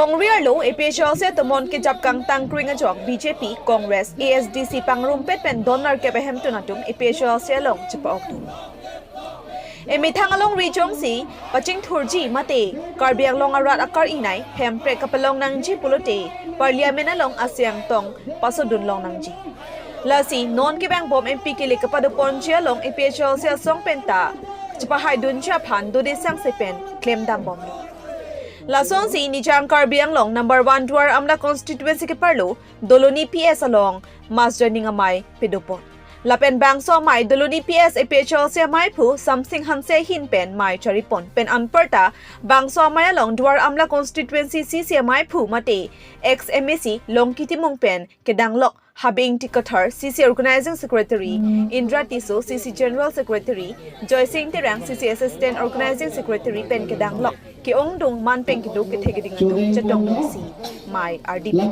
Long rear lo epesial se temon ke jap kang tangkring ajok BJP Congress ASDC pangrumpet pen donor ke behem tunatum epesial se long chepok tu. Emithang along region si paching thurji mate karbiang long arat akar inai hempre kapalong nangji pulote parliament along asyang tong pasodun long nangji. Lasi non ke bang bom MP ke le kepada ponche long epesial se song penta chepahai dun chapan do de sang sepen claim dam bom. Lason si Nijang Karbiang long number 1 Duar Amla constituency ke parlo Doloni PS along mas joining amai pedopon. Lapen bangso mai Doloni PS epechol se mai pu something hanse hin pen mai charipon pen anperta bangso mai along Duar Amla constituency CC mai pu mate ex MAC long kitimung pen kedanglok Habing Tikathar, CC Organizing Secretary, Indra Tiso, CC General Secretary, Joy Singh Terang, CC Assistant Organizing Secretary, Pen Kedanglok, Kiong Dung Man Pen Kiduk Ketegeding Dung, Chatong Lucy, My RDP.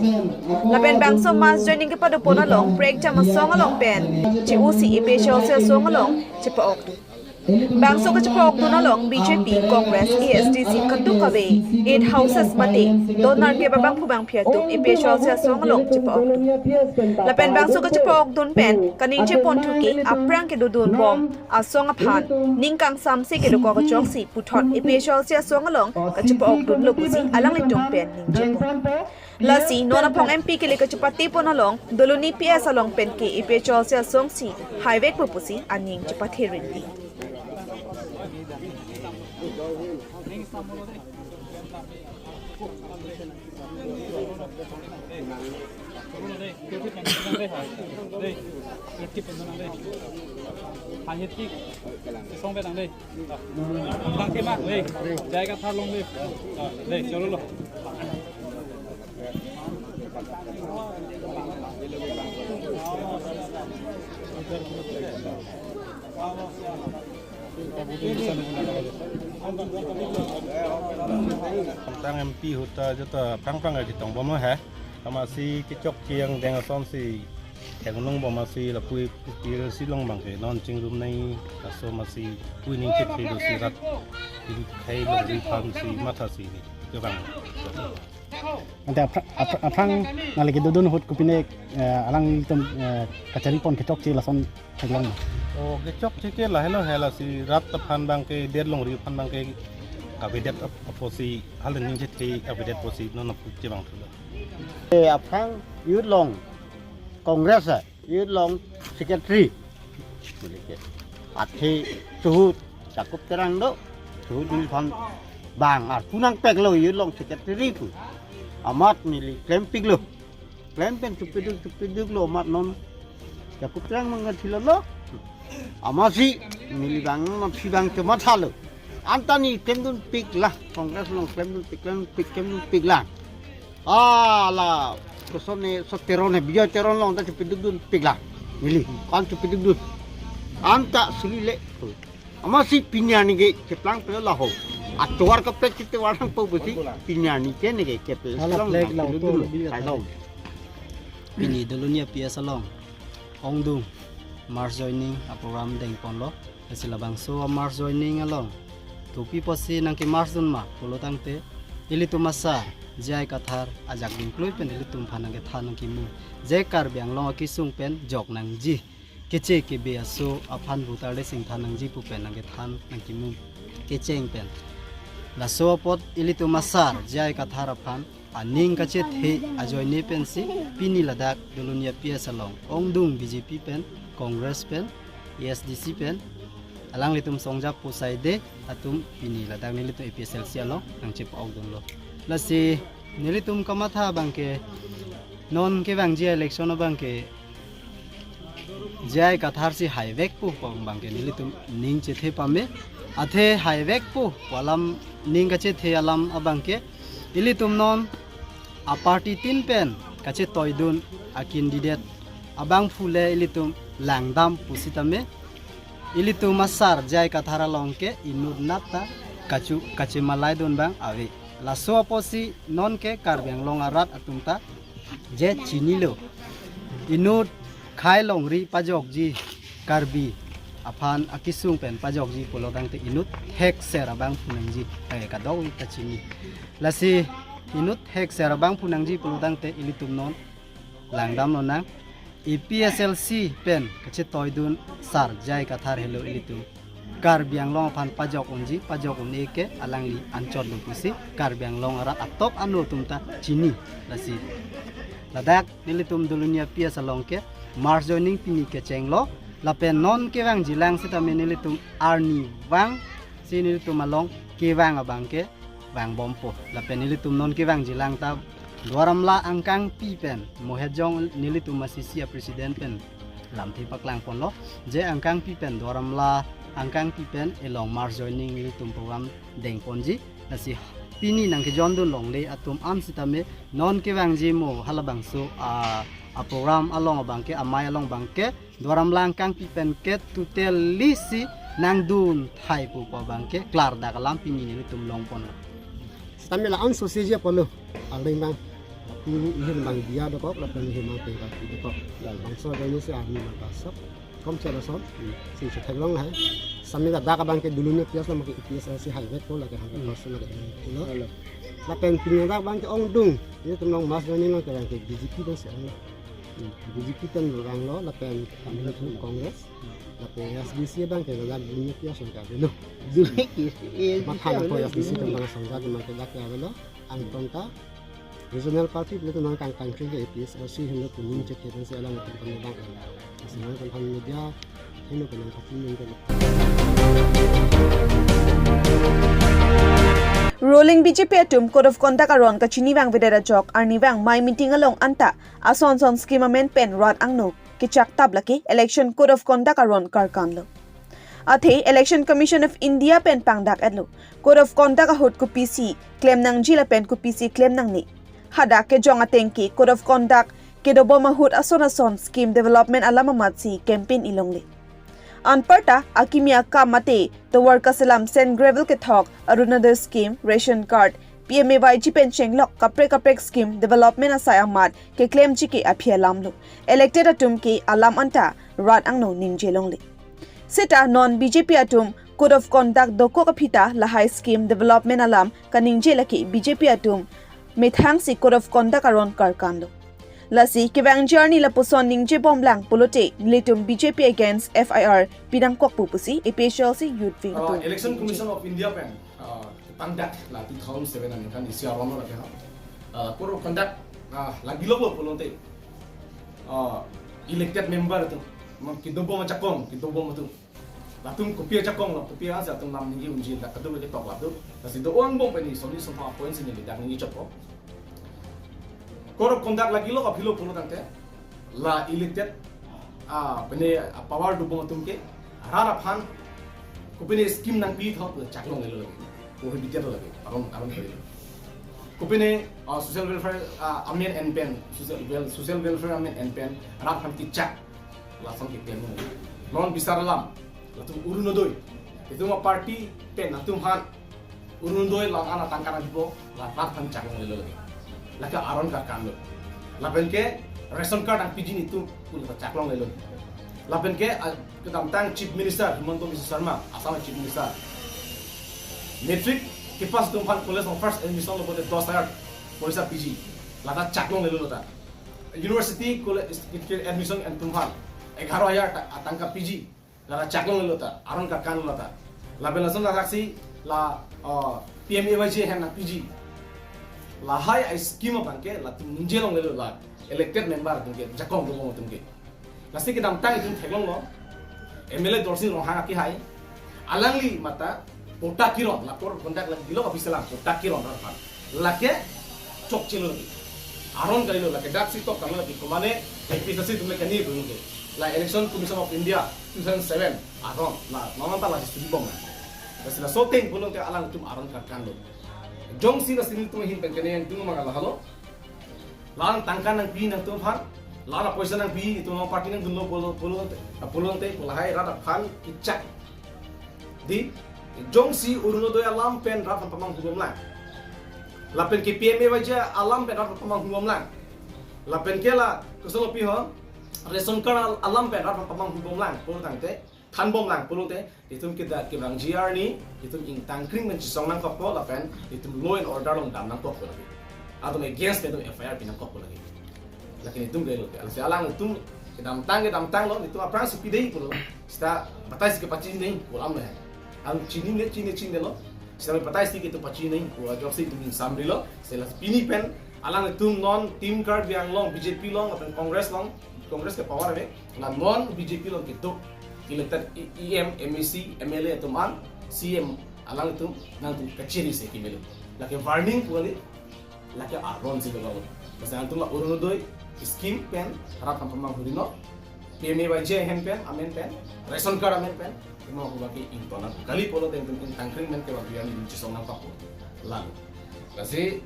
Lapen Bangso Mas joining kepada pon along, break jam song along pen, Chiusi Ipesial Sel song along, Chipa Oktu. Bangso ke Chipa Oktu along, BJP, Congress, ASDC, Kantu Kawe, 8 houses mati, Donar ke babang pubang piatu, Ipesial Sel song along, Chipa Oktu. Lapen bangso ke Chipa Oktu pen, kaning Chipon Tuki, aprang ke dudun bom, asong apan, ningkang samsi ke dukok jongsi, putot, Ipesial Sel song along, ke Chipa Oktu lukusi, alang litung pen, ning Chipon. Lasi nona pong MP ke le kecupati pon along Doloni PS along pen ke ipechol sia songsi highway pupusi aning cepat rinti. Tang MP huta jota pang lagi tong bom ha masih kicok kiang dengan somsi yang nung bom masih lapui pil silong bang ke non cingrum nai aso masih kuning cip di sirat di kai lagi pam si mata si ke bang nanti aprang nalagi dudun hut kupine alang tom kacari pon kicok ci lason taglong. Oh kicok cike lah hela si rat tapan bang ke deadlong ri pan bang ke kabinet oposi halen ning jeti kabinet oposi non puji bang tu. Aprang yud long kongres yud long secretary. Ati suhu cakup terang do suhu di pan bang punang pek lo yud long secretary tu. Amat milih klemping lo, klemping cupiduk lo amat non cakup terang mengerti lo. Amasi milih bang sidang cemat halo. Antani kemdun pik lah kongres long kemdun pik lah. Lah kesone soterone biar teron long tak cupiduk dun pik lah. Milih kan cupiduk dun. Anta sulile. Amasi pinyani ke ceplang pe lah ho. Atuar ke plek kita warang pau besi pinyani ke ne ke pe. Salah plek lah tu. Pini dulunya piasa long. Ongdung. Mars joining a program deng ponlo sila bangso Mars joining along topi posi nang ki Mars dun ma polotang te ili tumasa jai kathar ajak include pen ili tum phanang ke thanang ki mu je kar byang long ki sung pen jok nang ji keche ke be aso aphan butar le sing thanang ji pu pen nang ke than nang ki mu kecheng pen la so pot ili tumasar jai kathar aphan aning kache the ajoini pen si pini ladak dulunia ps along ongdung BJP pen Congress pen, ASDC pen, alang litum songjak pusai de, atum ini ladang nilitum EPSLC alo, nang chip ogdung lo. Lasi nilitum kamatha bangke non ke bang jia election bangke jai kathar si highway pu pong bangke nilitum ning chethe pame, athe highway pu walam ning kache the alam abangke, nilitum non a party tin pen kache toidun a candidate abang fule ilitum langdam pusitame ilitum masar jai kathara longke inud nata kacu malai don bang awe laso posi non ke karbeng long arat atumta je chinilo inud khai long ri pajok ji karbi aphan akisung pen pajok ji polodang te inut hek sera bang punang ji kadau ta chini lasi hinut hek serabang punangji pelutang te ilitum non langdam nonang EPSLC pen kecit toydun sar jai kathar hello ilitum kar biang long pan pajok unji ke alangli ancor lupusi kar biang long arat atop anu tumta cini lasi ladak nilitum dulunya pia salong ke mars joining pini ke cenglo lapen non ke wang jilang sita nilitum arni wang sinilitum along ke wang abang ke wang bompo lapen nilitum non ke wang jilang ta Dwaramla angkang pipen mohejong nilitum masisia presiden pen lam thipak lang ponlo je angkang pipen dwaramla angkang pipen elong mars joining nilitum program deng ponji nasi pini nang ke jondun longle atum am sitame non ke wangji mo halabang so a program along bangke amai along bangke dwaramla angkang pipen ke tutel lisi nang dun thai pu pa bangke klar da kalam pini nilitum long pon Tamila an sosial polo alai mang ini ihin bang dia dokok lapan ihin mang tengah dokok bang so dari si ahli magasap kom cara son si cetelong hai sami da bang ke dulunya pias lama ke pias si highway ko lagi hangga person lagi kulo lapan pinya bang ke ongdung ini tumong mas ini nang ke bang ke BJP dan si BJP tan orang lo lapan kami tu kongres lapan SBC bang ke dalam dulunya pias yang kado lo makan ko SBC tan bang sangga di mana dak ya lo antonta regional party itu nang kang country ke APSLC hendak kuning cek dan si alam itu penebang semua kan media hendak nang kasih kan Rolling BJP atum Code of Conduct aron ka chiniwang vedera jok arniwang mai meeting along anta ason scheme amendment pen rod angno kichak tablaki election Code of Conduct aron karkanlo Athe Election Commission of India pen pangdak adlo Code of Conduct ahut ku PC claim nang jila pen ku PC claim nang ni hada ke jong atengki Code of Conduct ke dobo mahut ason scheme development alamamatsi campaign ilongli Anparta akimia kamate the worker salam send gravel ke thok arunadar scheme ration card PMAYG pension lok kaprek scheme development asai amat ke claim chike apia lamlo elected atum ke alam anta rat angno ningjelongli sita non BJP atum Code of Conduct doko kapita lahai scheme development alam kaningjelaki BJP atum methang si Code of Conduct aron karkanlo Lasi kibang journey la puson ningje bomlang pulote nilitum BJP against FIR bidang kok pupusi APSLC youth wing Election Commission of India pen pangdak la 2007 an kan isi arono la ha Code of Conduct lagi lo pulote elected member tu kidobo macakong kidobo tu latum kopia cakong la kopia sa tum nam ningi unji la kadu ke tok la tu lasi do on bom pani solution pa points ni dak ningi chapo Code of Conduct lagi lo kapilo pulo tante la elected pene power du bom tum ke rara phan ko pene scheme nang pi thop chaklong lelo ko he bitia lagi aron kare ko pene social welfare amien and pen social welfare amien and pen rap phan ti chak la sang ke pen non bisar lam la tum urunodoi itu ma party pen tum han urunodoi la ana tangkara dibo la rap phan chaklong lelo lagi laka aron ka kanlo lapen ke ration card ang pijin itu pun chaklong lelo lapen ke kedamtang chief minister Himanto Biswa Sarma asam chief minister metric ke pas tumpan college of first admission lo bote 10,000 polisa piji laka chaklong lelo ta university college admission and tumpan 11,000 atangka piji laka chaklong lelo ta aron ka kanlo ta lapen lason la taksi la PMAYG hen na piji lahai ai scheme bangke la tum ninjelong lelo la elected member tungke jakong do mo tungke lasti ke dam tang itung thelong lo MLA dorsin ro hanga ki hai alangli mata pota kiron la Code of Conduct la gilo official pota kiron ra phan la ke chok chilo aron kalilo la ke dak si tok kamla ki komane APSLC tumle kani tungke la Election Commission of India 2007 aron la mamanta la studi bom la so teng bolong te alang tum aron ka kan lo Jong si nasin tum hin penkene yang tum mga lahalo lang tangkan ng pi ng tum han lara poisa ng pi itu ng party ng dulo polo te pulahay rada khan kitchak di jong si uruno do alam pen rada pamang hugom lang lapen ke PMAYG alam pen rada pamang hugom lang lapen ke la kusolo pi ho ration card alam pen rada pamang hugom lang polo tangte Than bom lang pulong te itum kita kibang GR ni itum ing tangkring men chisong nang kopko lapen itum law and order long dam nang kopko atau against itu FIR pinangkok lagi. Lakin itu gelo ke alas alang itu kedam tang lo itu apa sih pidei pulo sta batai sih ke pacin nei pulam lah ang cini lo sta batai sih ke itu pacin nei pulo jok sih itu sambil lo selas pini pen alang itu non team card yang long BJP long atau kongres ke power be la non BJP long gitu elected EM MEC MLA atau man CM alang itu nang tu keciri sih kimelo laki warning pulo ni laki aron sih lo pasal itu lah urun doi scheme pen harap pamang hurino PMAYJ hand pen amen pen ration card amen pen mau aku bagi intona kali polo dengan tangkring men ke bagian di cisong nang papo lalu kasi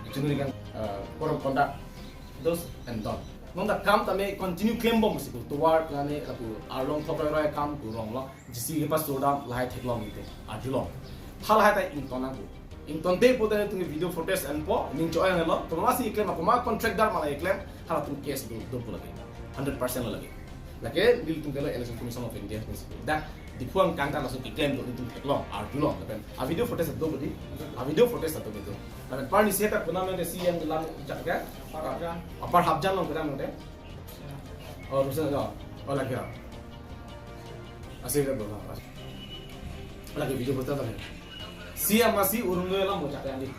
itu nih kan korup kondak dos and done nong dak kam tame continue claim bom sih tu war plane aku arlong thopra roy kam tu rong lo jisi pas sodam lai theklong itu ajulong hal hai tai intona ku Intonte potene tungi video footage and po ning choy ngelo to masih claim aku ma contract dar malah claim hala tung case do lagi 100% lo lagi lagi dil tung kelo election commission of India dak di puang kantar langsung claim do itu teklong arjulong kan a video footage do bodi a video footage to betul dan parni seta kuna men si yang dalam jaga apar habjan long kita men oh rusak do oh lagi asih do lagi video footage to Siya masih urun dulu lah bocah yang di.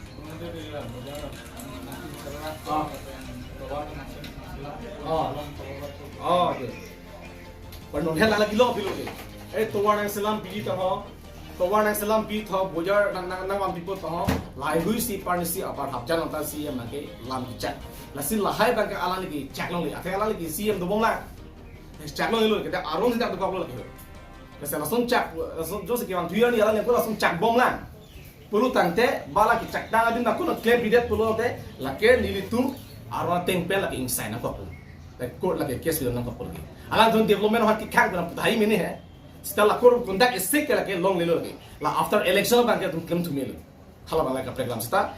Oh, oke. Pernah lagi lo bilu ke? Tuan yang selam pilih tahu, tuan yang selam pilih tahu bojar nang people tahu. Lai hui si parnisi apar hafjan lantar siya makai lam cek. Lasin lahai bangke alang lagi cek long lagi. Akhirnya alang lagi siya dobong lah. Cek long itu kita arung tidak tukar lagi. Langsung cek, langsung jauh sekian tujuan ni alang yang langsung cek bom lah. Pulu tante bala ki cakta adin aku nak claim bidet pulu te lake nilitu arwa tempel laki inside nak aku like court laki case bilang nak aku lagi alang tu development hati kang bilang putahi mini hai setelah court conduct is sick laki long lilo lagi la after election bangke tu claim to me kalau bangke program sta